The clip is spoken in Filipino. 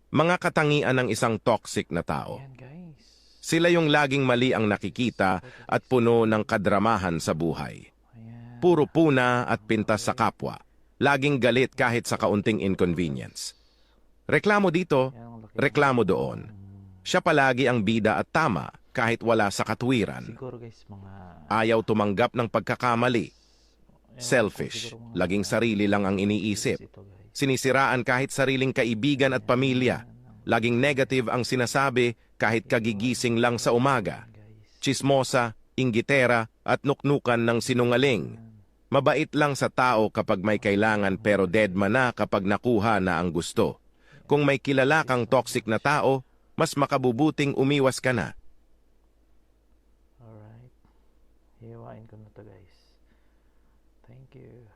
Mga katangian ng isang toxic na tao. Ayan guys. Sila yung laging mali ang nakikita Support at guys. puno ng kadramahan sa buhay. Ayan. Puro puna at pintas sa kapwa. Laging galit kahit sa kaunting inconvenience. Reklamo dito, Ayan ang laki. reklamo doon. Siya palagi ang bida at tama kahit wala sa katwiran. Siguro guys mga Ayaw tumanggap ng pagkakamali. ewan ko, Selfish, siguro mga laging sarili lang ang iniisip. ito guys. Sinisiraan kahit sariling kaibigan at pamilya. Laging negative ang sinasabi kahit kagigising lang sa umaga. Guys. Chismosa, inggitera at nuknukan ng sinungaling. Mabait lang sa tao kapag may kailangan pero deadma na kapag nakuha na ang gusto. Kung may kilala kang toxic na tao, mas makabubuting umiwas ka na. Alright. Hiwain ko na to guys. Thank you.